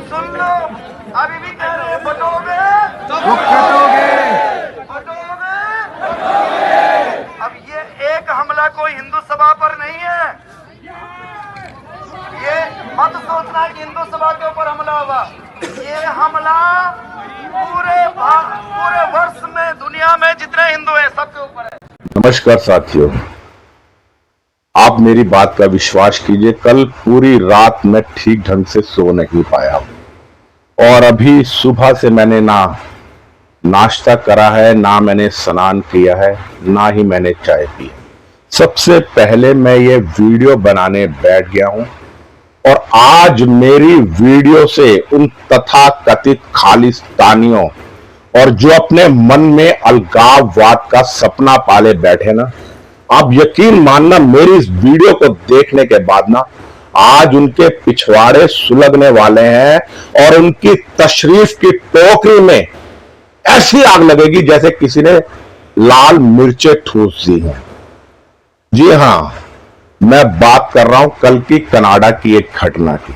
सुन लो, अभी भी कह रहे हैं बटोगे बटोगे। अब ये एक हमला कोई हिंदू सभा पर नहीं है, ये मत सोचना कि हिंदू सभा के ऊपर हमला होगा। ये हमला पूरे वर्ष में दुनिया में जितने हिंदू हैं सबके ऊपर है। नमस्कार साथियों, आप मेरी बात का विश्वास कीजिए, कल पूरी रात मैं ठीक ढंग से सो नहीं पाया और अभी सुबह से मैंने ना नाश्ता करा है, ना मैंने स्नान किया है, ना ही मैंने चाय पी। सबसे पहले मैं ये वीडियो बनाने बैठ गया हूं और आज मेरी वीडियो से उन तथाकथित खालिस्तानियों और जो अपने मन में अलगाववाद का सपना पाले बैठे ना, आप यकीन मानना मेरी इस वीडियो को देखने के बाद ना आज उनके पिछवाड़े सुलगने वाले हैं और उनकी तशरीफ की टोकरी में ऐसी आग लगेगी जैसे किसी ने लाल मिर्चें ठूस दी हैं। जी हां, मैं बात कर रहा हूं कल की कनाडा की एक घटना की।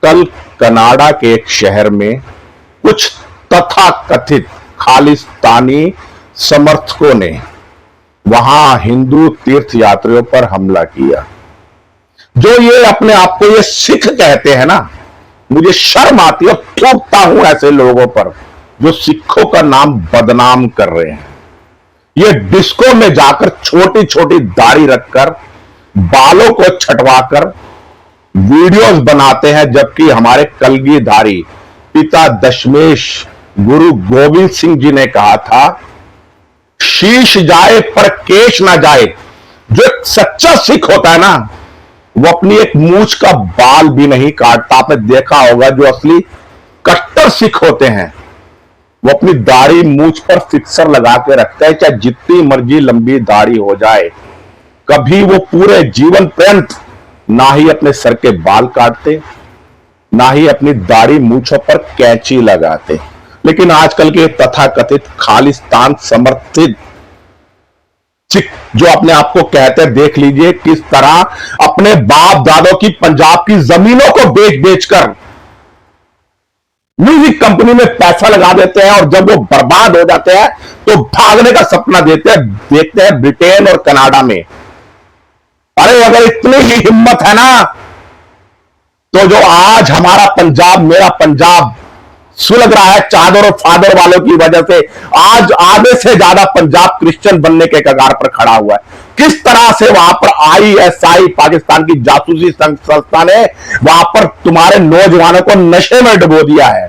कल कनाडा के एक शहर में कुछ तथाकथित खालिस्तानी समर्थकों ने वहां हिंदू तीर्थ यात्रियों पर हमला किया। जो ये अपने आप को ये सिख कहते हैं ना, मुझे शर्म आती है, थूकता हूं ऐसे लोगों पर जो सिखों का नाम बदनाम कर रहे हैं। ये डिस्को में जाकर छोटी छोटी दाढ़ी रखकर बालों को छटवाकर वीडियोस बनाते हैं, जबकि हमारे कलगीधारी पिता दशमेश गुरु गोविंद सिंह जी ने कहा था, शीश जाए पर केश ना जाए। जो एक सच्चा सिख होता है ना, वो अपनी एक मूंछ का बाल भी नहीं काटता। आपने देखा होगा जो असली कट्टर सिख होते हैं वो अपनी दाढ़ी मूंछ पर फिक्सर लगा के रखता है, चाहे जितनी मर्जी लंबी दाढ़ी हो जाए। कभी वो पूरे जीवन पर्यंत ना ही अपने सर के बाल काटते, ना ही अपनी दाढ़ी मूंछों पर कैंची लगाते। लेकिन आजकल के तथाकथित खालिस्तान समर्थित सिख जो अपने आप को कहते हैं, देख लीजिए किस तरह अपने बाप दादों की पंजाब की जमीनों को बेच बेचकर म्यूजिक कंपनी में पैसा लगा देते हैं और जब वो बर्बाद हो जाते हैं तो भागने का सपना देखते हैं ब्रिटेन और कनाडा में। अरे अगर इतनी ही हिम्मत है ना, तो जो आज हमारा पंजाब, मेरा पंजाब सुलग रहा है चादर और फादर वालों की वजह से, आज आधे से ज्यादा पंजाब क्रिश्चियन बनने के कगार पर खड़ा हुआ है। किस तरह से वहां पर ISI पाकिस्तान की जासूसी संस्था ने वहां पर तुम्हारे नौजवानों को नशे में डुबो दिया है।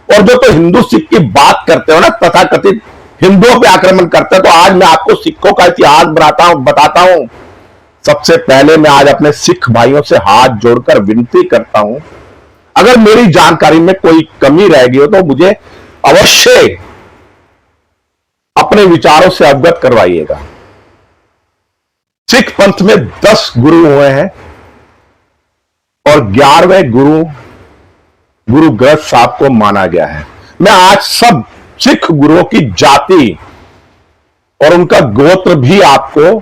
और जो तो हिंदू सिख की बात करते हो ना, तथाकथित हिंदुओं पे आक्रमण करते हैं, तो आज मैं आपको सिखों का इतिहास बताता हूं। सबसे पहले मैं आज अपने सिख भाइयों से हाथ जोड़कर विनती करता हूं, अगर मेरी जानकारी में कोई कमी रह गई हो तो मुझे अवश्य अपने विचारों से अवगत करवाइएगा। सिख पंथ में 10 गुरु हुए हैं और 11वें गुरु ग्रंथ साहब को माना गया है। मैं आज सब सिख गुरुओं की जाति और उनका गोत्र भी आपको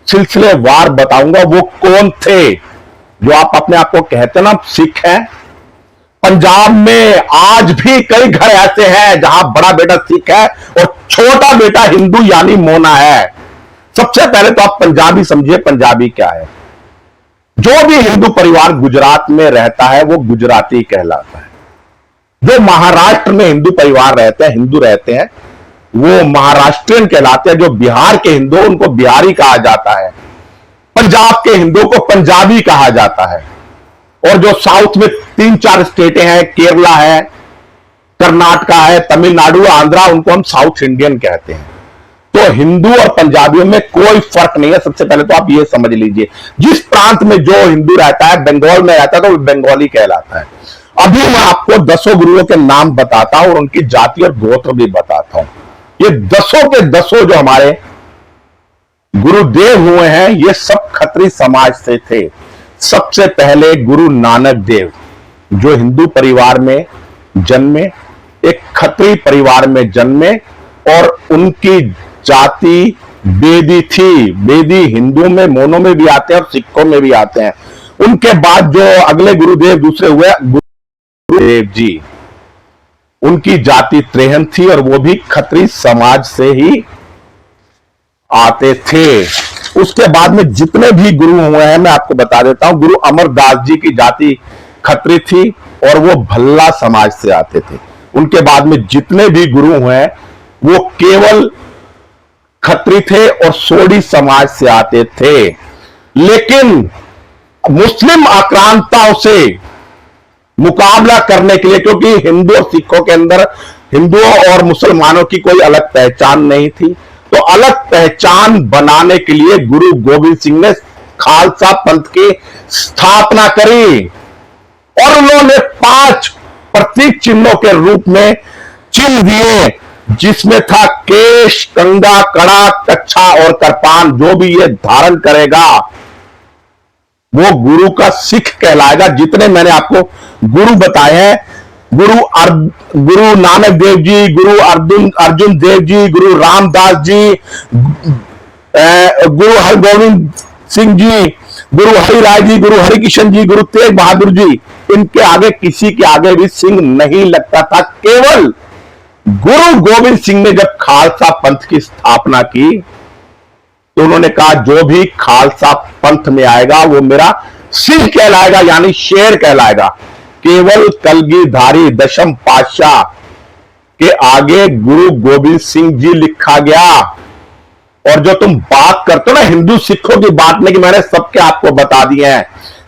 सिलसिलेवार बताऊंगा, वो कौन थे जो आप अपने आप को कहते ना सिख हैं। पंजाब में आज भी कई घर ऐसे हैं जहां बड़ा बेटा सिख है और छोटा बेटा हिंदू यानी मोना है। सबसे पहले तो आप पंजाबी समझिए, पंजाबी क्या है। जो भी हिंदू परिवार गुजरात में रहता है वो गुजराती कहलाता है। जो महाराष्ट्र में हिंदू परिवार रहते हैं, हिंदू रहते हैं, वो महाराष्ट्रियन कहलाते हैं। जो बिहार के हिंदू उनको बिहारी कहा जाता है। पंजाब के हिंदुओं को पंजाबी कहा जाता है। और जो साउथ में 3-4 स्टेटें हैं, केरला है, कर्नाटका है, तमिलनाडु, आंध्रा, उनको हम साउथ इंडियन कहते हैं। तो हिंदू और पंजाबियों में कोई फर्क नहीं है। सबसे पहले तो आप ये समझ लीजिए, जिस प्रांत में जो हिंदू रहता है, बंगाल में रहता है तो वो बंगाली कहलाता है। अभी मैं आपको 10 गुरुओं के नाम बताता हूं और उनकी जाति और गोत्र भी बताता हूं। ये 10 के 10 जो हमारे गुरुदेव हुए हैं, ये सब खत्री समाज से थे। सबसे पहले गुरु नानक देव जो हिंदू परिवार में जन्मे, एक खत्री परिवार में जन्मे और उनकी जाति बेदी थी। बेदी हिंदुओं में, मोनों में भी आते हैं और सिखों में भी आते हैं। उनके बाद जो अगले गुरुदेव दूसरे हुए देव जी, उनकी जाति त्रेहन थी और वो भी खत्री समाज से ही आते थे। उसके बाद में जितने भी गुरु हुए हैं मैं आपको बता देता हूं। गुरु अमरदास जी की जाति खत्री थी और वो भल्ला समाज से आते थे। उनके बाद में जितने भी गुरु हुए वो केवल खत्री थे और सोडी समाज से आते थे। लेकिन मुस्लिम आक्रांताओं से मुकाबला करने के लिए, क्योंकि हिंदू और सिखों के अंदर हिंदुओं और मुसलमानों की कोई अलग पहचान नहीं थी, तो अलग पहचान बनाने के लिए गुरु गोविंद सिंह ने खालसा पंथ की स्थापना करी और उन्होंने 5 प्रतीक चिन्हों के रूप में चिन्ह दिए, जिसमें था केश, कंगा, कड़ा, कच्छा और करपान। जो भी ये धारण करेगा वो गुरु का सिख कहलाएगा। जितने मैंने आपको गुरु बताए हैं, गुरु नानक देव जी, गुरु अर्जुन देव जी, गुरु रामदास जी, गुरु हरगोविंद सिंह जी, गुरु हरिराय जी, गुरु हरिकिशन जी, गुरु तेग बहादुर जी, इनके आगे किसी के आगे भी सिंह नहीं लगता था। केवल गुरु गोविंद सिंह ने जब खालसा पंथ की स्थापना की तो उन्होंने कहा जो भी खालसा पंथ में आएगा वो मेरा सिंह कहलाएगा, यानी शेर कहलाएगा। केवल कलगीधारी दशम पातशाह के आगे गुरु गोविंद सिंह जी लिखा गया। और जो तुम बात करते हो ना हिंदू सिखों की बांटने की, मैंने सबके आपको बता दिए हैं।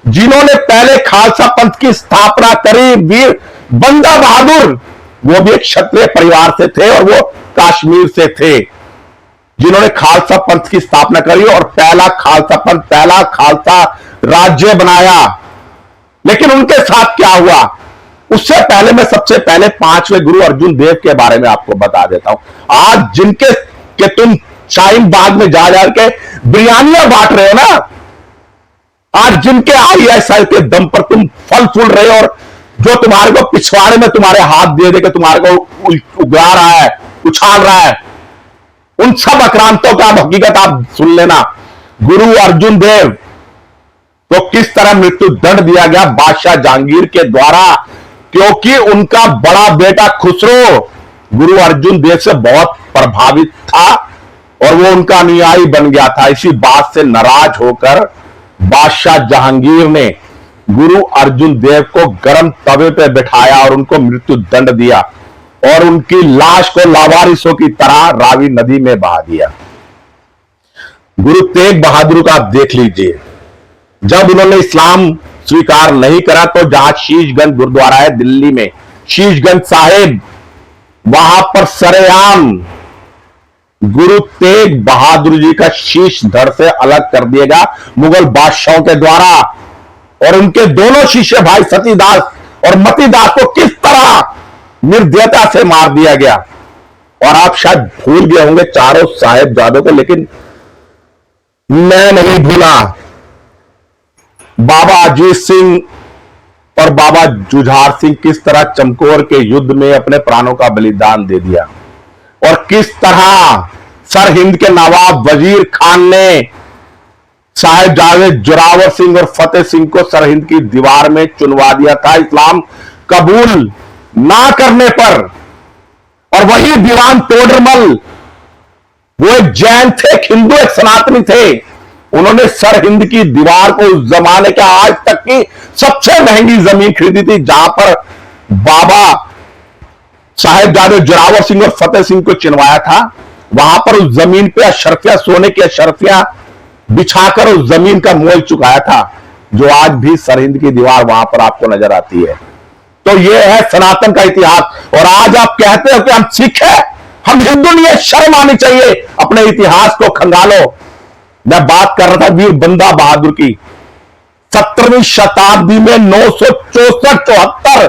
जिन्होंने पहले खालसा पंथ की स्थापना करी, वीर बंदा बहादुर, वो भी एक क्षत्रिय परिवार से थे और वो कश्मीर से थे। जिन्होंने खालसा पंथ की स्थापना करी और पहला खालसा पंथ, पहला खालसा राज्य बनाया। लेकिन उनके साथ क्या हुआ, उससे पहले मैं सबसे पहले 5वें गुरु अर्जुन देव के बारे में आपको बता देता हूं। आज जिनके के तुम शाहीन बाग में जा के बिरयानियां बांट रहे हो ना, आज जिनके ISI के दम पर तुम फल फूल रहे हो और जो तुम्हारे को पिछवाड़े में तुम्हारे हाथ दे के तुम्हारे को उगा रहा है, उछाल रहा है, उन सब आक्रांतों का हकीकत आप सुन लेना। गुरु अर्जुन देव को किस तरह मृत्यु दंड दिया गया बादशाह जहांगीर के द्वारा, क्योंकि उनका बड़ा बेटा खुसरो गुरु अर्जुन देव से बहुत प्रभावित था और वो उनका अनुयायी बन गया था। इसी बात से नाराज होकर बादशाह जहांगीर ने गुरु अर्जुन देव को गर्म तवे पे बिठाया और उनको मृत्यु दंड दिया और उनकी लाश को लावारिसों की तरह रावी नदी में बहा दिया। गुरु तेग बहादुर का आप देख लीजिए, जब उन्होंने इस्लाम स्वीकार नहीं करा तो जहां शीशगंज गुरुद्वारा है दिल्ली में, शीशगंज साहिब, वहां पर सरेआम गुरु तेग बहादुर जी का शीश धड़ से अलग कर दिया गया मुगल बादशाहों के द्वारा। और उनके दोनों शिष्य भाई सतीदास और मतीदास को किस तरह निर्दयता से मार दिया गया। और आप शायद भूल गए होंगे चारों साहिबजादों को, लेकिन मैं नहीं भूला। बाबा अजीत सिंह और बाबा जुझार सिंह किस तरह चमकौर के युद्ध में अपने प्राणों का बलिदान दे दिया और किस तरह सरहिंद के नवाब वजीर खान ने साहिबजादे जोरावर सिंह और फतेह सिंह को सरहिंद की दीवार में चुनवा दिया था इस्लाम कबूल ना करने पर। और वही दीवान तोडरमल, वो एक जैन थे, एक हिंदू, एक सनातनी थे, उन्होंने सरहिंद की दीवार को उस जमाने के आज तक की सबसे महंगी जमीन खरीदी थी, जहां पर बाबा साहिबजादे जोरावर सिंह और फतेह सिंह को चिनवाया था। वहां पर उस जमीन पे अशरफिया, सोने की अशरफिया बिछाकर उस जमीन का मोल चुकाया था, जो आज भी सरहिंद की दीवार वहां पर आपको नजर आती है। तो यह है सनातन का इतिहास। और आज आप कहते हो कि हम सिख हैं, हम हिंदू नहीं है, शर्म आनी चाहिए, अपने इतिहास को खंगालो। मैं बात कर रहा था वीर बंदा बहादुर की। 17वीं शताब्दी में 964-74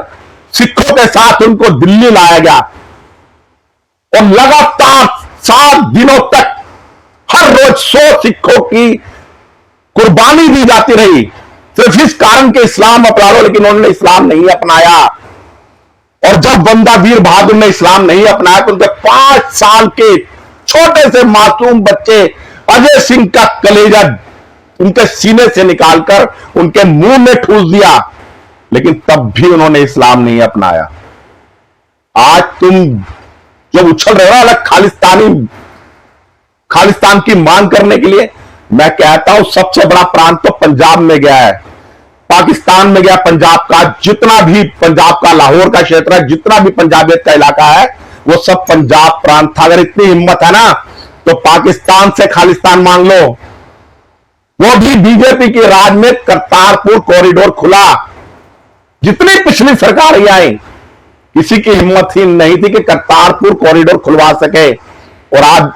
सिखों के साथ उनको दिल्ली लाया गया और लगातार 7 दिनों तक हर रोज 100 सिखों की कुर्बानी दी जाती रही, सिर्फ इस कारण के इस्लाम अपना लो, लेकिन उन्होंने इस्लाम नहीं अपनाया। और जब बंदा वीर बहादुर ने इस्लाम नहीं अपनाया तो उनके 5 साल के छोटे से मासूम बच्चे अजय सिंह का कलेजा उनके सीने से निकालकर उनके मुंह में ठूस दिया। लेकिन तब भी उन्होंने इस्लाम नहीं अपनाया। आज तुम जो उछल रहे हो अलग खालिस्तान की मांग करने के लिए, मैं कहता हूं सबसे बड़ा प्रांत तो पंजाब में गया है, पाकिस्तान में गया। पंजाब का जितना भी, पंजाब का लाहौर का क्षेत्र है, जितना भी पंजाबियत का इलाका है, वो सब पंजाब प्रांत था। अगर इतनी हिम्मत है ना तो पाकिस्तान से खालिस्तान मांग लो। वो भी बीजेपी के राज में करतारपुर कॉरिडोर खुला। जितनी पिछली सरकारें आई, किसी की हिम्मत ही नहीं थी कि करतारपुर कॉरिडोर खुलवा सके। और आज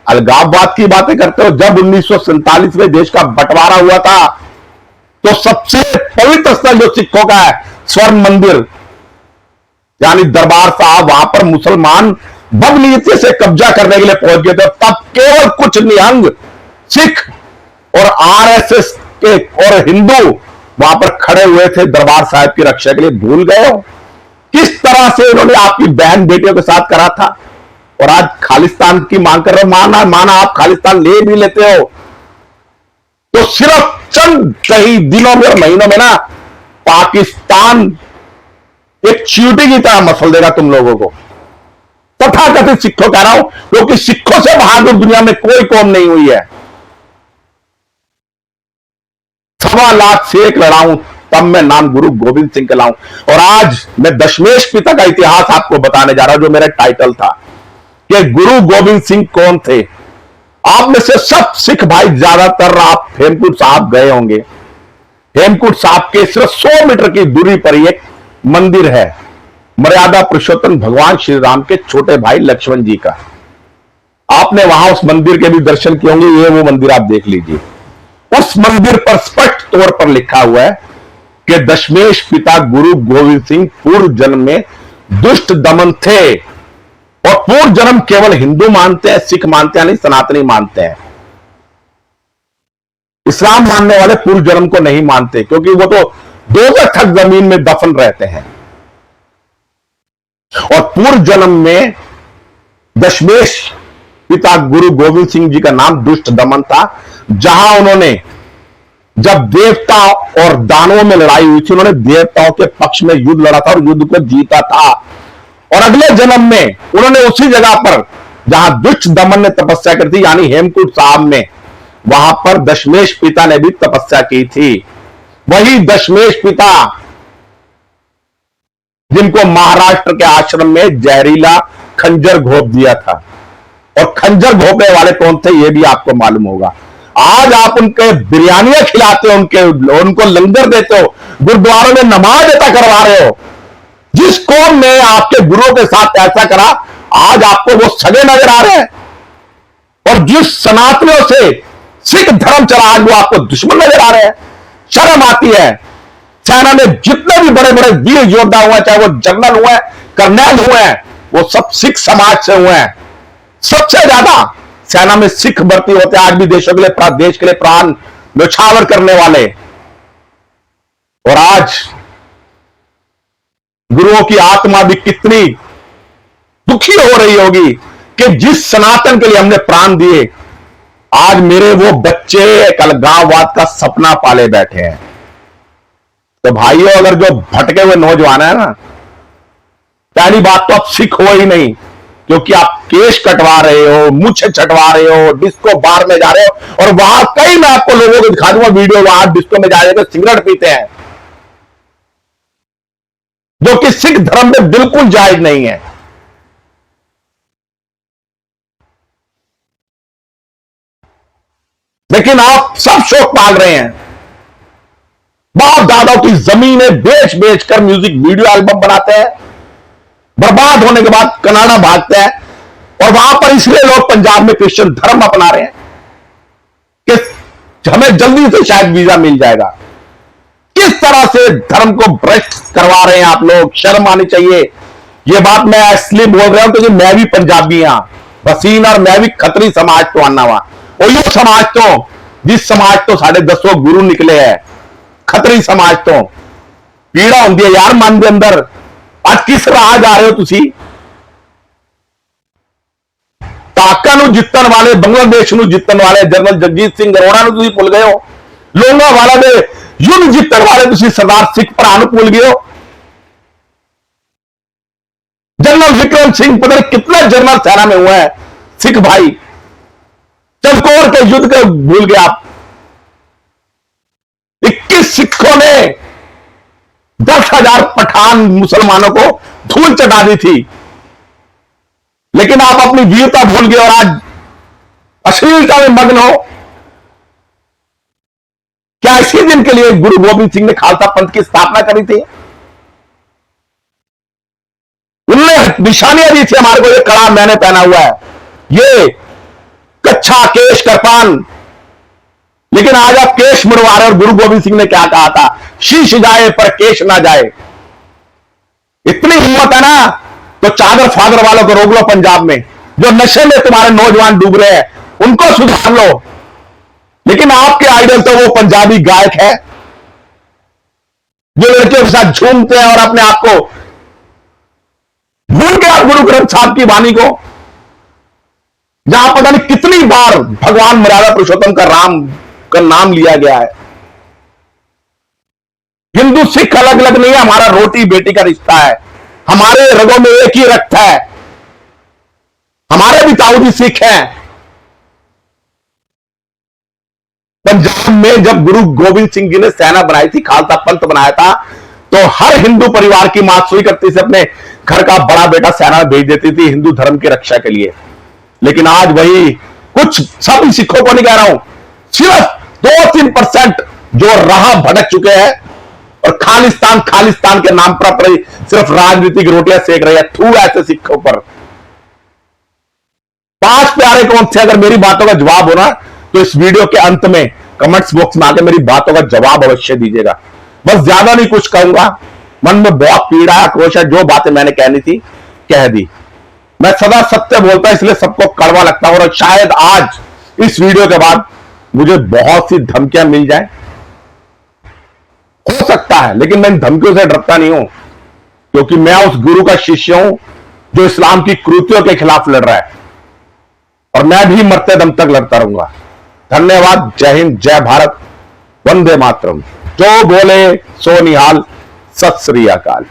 अलगाववाद की बातें करते हो। जब 1947 में देश का बंटवारा हुआ था तो सबसे पवित्र स्थल जो सिखों का है, स्वर्ण मंदिर यानी दरबार साहब, वहां पर मुसलमान बदनीयती से कब्जा करने के लिए पहुंच गए थे। तब केवल कुछ निहंग सिख और आरएसएस के और हिंदू वहां पर खड़े हुए थे दरबार साहब की रक्षा के लिए। भूल गए हो किस तरह से उन्होंने आपकी बहन बेटियों के साथ करा था? और आज खालिस्तान की मांग कर रहे हो। माना आप खालिस्तान ले भी लेते हो तो सिर्फ चंद कई दिनों में और महीनों में ना पाकिस्तान एक चींटी की तरह मसल देगा तुम लोगों को। तथाकथित सिखों कह रहा हूं, क्योंकि सिखों से बहादुर दुनिया में कोई कौम नहीं हुई है। 1.25 लाख से एक लड़ाऊं तब मैं नाम गुरु गोविंद सिंह का लाऊं। और आज मैं दशमेश पिता का इतिहास आपको बताने जा रहा हूं, जो मेरा टाइटल था कि गुरु गोविंद सिंह कौन थे। आप में से सब सिख भाई ज्यादातर आप हेमकुंड साहब गए होंगे। हेमकुंड साहब के सिर्फ 100 मीटर की दूरी पर एक मंदिर है, मर्यादा पुरुषोत्तम भगवान श्री राम के छोटे भाई लक्ष्मण जी का। आपने वहां उस मंदिर के भी दर्शन किए होंगे। ये वो मंदिर आप देख लीजिए। उस मंदिर पर स्पष्ट तौर पर लिखा हुआ है कि दशमेश पिता गुरु गोविंद सिंह पूर्व जन्म में दुष्ट दमन थे। और पूर्व जन्म केवल हिंदू मानते हैं, सिख मानते हैं नहीं, सनातनी मानते हैं। इस्लाम मानने वाले पूर्व जन्म को नहीं मानते, क्योंकि वो तो दोज़ख तक जमीन में दफन रहते हैं। और पूर्व जन्म में दशमेश पिता गुरु गोविंद सिंह जी का नाम दुष्ट दमन था। जहां उन्होंने, जब देवता और दानवों में लड़ाई हुई थी, उन्होंने देवताओं के पक्ष में युद्ध लड़ा था और युद्ध को जीता था। और अगले जन्म में उन्होंने उसी जगह पर जहां दुष्ट दमन ने तपस्या की थी, यानी हेमकुंड साहब में, वहां पर दशमेश पिता ने भी तपस्या की थी। वही दशमेश पिता जिनको महाराष्ट्र के आश्रम में जहरीला खंजर घोंप दिया था। और खंजर घोंपने वाले कौन थे ये भी आपको मालूम होगा। आज आप उनके बिरयानियां खिलाते हो, उनको लंगर देते हो, गुरुद्वारों में नमाज अता करवा रहे हो। जिस कौम ने आपके गुरुओं के साथ ऐसा करा, आज आपको वो सगे नजर आ रहे हैं। और जिस सनातनियों से सिख धर्म चला, आज वो आपको दुश्मन नजर आ रहे हैं। शर्म आती है। सेना में जितने भी बड़े बड़े वीर योद्धा हुए, चाहे वो जनरल हुए, कर्नल हुए, वो सब सिख समाज से हुए हैं। सबसे ज्यादा सेना में सिख भर्ती होते हैं। आज भी देश के लिए प्राण न्यौछावर करने वाले। और आज गुरुओं की आत्मा भी कितनी दुखी हो रही होगी कि जिस सनातन के लिए हमने प्राण दिए, आज मेरे वो बच्चे एक अलगाववाद का सपना पाले बैठे हैं। तो भाइयों, अगर जो भटके हुए नौजवान है ना, पहली बात तो आप सिख हो ही नहीं, क्योंकि आप केश कटवा रहे हो, मूछें छटवा रहे हो, डिस्को बार में जा रहे हो। और वहां कई, मैं आपको लोगों को दिखा दूंगा वीडियो, वहां डिस्को में जा रहे हो, सिगरेट पीते हैं, जो कि सिख धर्म में बिल्कुल जायज नहीं है। लेकिन आप सब शौक पाल रहे हैं। बाप दादाओं की जमीनें बेच बेच कर म्यूजिक वीडियो एल्बम बनाते हैं, बर्बाद होने के बाद कनाडा भागते हैं। और वहां पर इसलिए लोग पंजाब में क्रिश्चियन धर्म अपना रहे हैं कि हमें जल्दी से शायद वीजा मिल जाएगा। किस तरह से धर्म को भ्रष्ट करवा रहे हैं आप लोग, शर्म आनी चाहिए। ये बात मैं इसलिए बोल रहा हूं क्योंकि मैं भी पंजाबी हां, भसीन, और मैं भी खत्री समाज तो आना हुआ। और ये समाज तो, जिस समाज तो साढ़े 10 गुरु निकले हैं, खत्री समाज तो पीड़ा होंगी है यार मन के अंदर। आज किस राह जा रहे हो तुसी? पाका नूं जितन वाले, बांग्लादेश नूं जितन वाले जनरल जगजीत सिंह अरोड़ा नूं तुसीं भुल गए हो। लोंगावाला दे युद्ध जितने वाले तुम सरदार सिख भरा भूल गए हो। जनरल विक्रम सिंह पता नहीं कितने जनरल सेना में हुए हैं सिख भाई, चमकौर के युद्ध के भूल गए आप। 21 सिखों ने 10,000 पठान मुसलमानों को धूल चटा दी थी, लेकिन आप अपनी वीरता भूल गए और आज अश्लीलता में मग्न हो। क्या इसी दिन के लिए गुरु गोविंद सिंह ने खालसा पंथ की स्थापना करी थी? उनने निशानियां दी थी हमारे को, ये कड़ा मैंने पहना हुआ है, ये कच्छा केश करपान, लेकिन आज आप केश मुड़वा रहे। और गुरु गोविंद सिंह ने क्या कहा था? शीश जाए पर केश ना जाए। इतनी हिम्मत है ना तो चादर फादर वालों को रोक लो। पंजाब में जो नशे में तुम्हारे नौजवान डूब रहे हैं उनको सुधार लो। लेकिन आपके आइडल तो वो पंजाबी गायक है जो लड़कियों के साथ झूमते हैं और अपने आप को भूल गया गुरु ग्रंथ साहब की वाणी को, जहां पता नहीं कितनी बार भगवान मर्यादा पुरुषोत्तम का राम का नाम लिया गया है। हिंदू सिख अलग अलग नहीं है, हमारा रोटी बेटी का रिश्ता है। हमारे रगों में एक ही रक्त है, हमारे भी ताऊजी सिख हैं। पंजाब में जब गुरु गोविंद सिंह जी ने सेना बनाई थी, खालसा पंथ बनाया था, तो हर हिंदू परिवार की मां सुई करती से अपने घर का बड़ा बेटा सेना भेज देती थी हिंदू धर्म की रक्षा के लिए। लेकिन आज वही कुछ, सभी सिखों को नहीं कह रहा हूं, सिर्फ 2-3% जो राह भटक चुके हैं और खालिस्तान खालिस्तान के नाम पर सिर्फ राजनीतिक रोटियां सेक रहे हैं। थू ऐसे सिखों पर। 5 प्यारे कौन से? अगर मेरी बातों का जवाब हो ना तो इस वीडियो के अंत में कमेंट्स बॉक्स में आकर मेरी बातों का जवाब अवश्य दीजिएगा। बस ज्यादा नहीं कुछ कहूंगा, मन में बहुत पीड़ा आक्रोश है, जो बातें मैंने कहनी थी कह दी। मैं सदा सत्य बोलता इसलिए सबको कड़वा लगता हूं, और शायद आज इस वीडियो के बाद मुझे बहुत सी धमकियां मिल जाए, हो सकता है, लेकिन मैं इन धमकियों से डरता नहीं हूं, क्योंकि मैं उस गुरु का शिष्य हूं जो इस्लाम की कुरीतियों के खिलाफ लड़ रहा है, और मैं भी मरते दम तक लड़ता रहूंगा। धन्यवाद। जय हिंद, जय भारत, वंदे मातरम। जो बोले सो निहाल, सत श्री अकाल।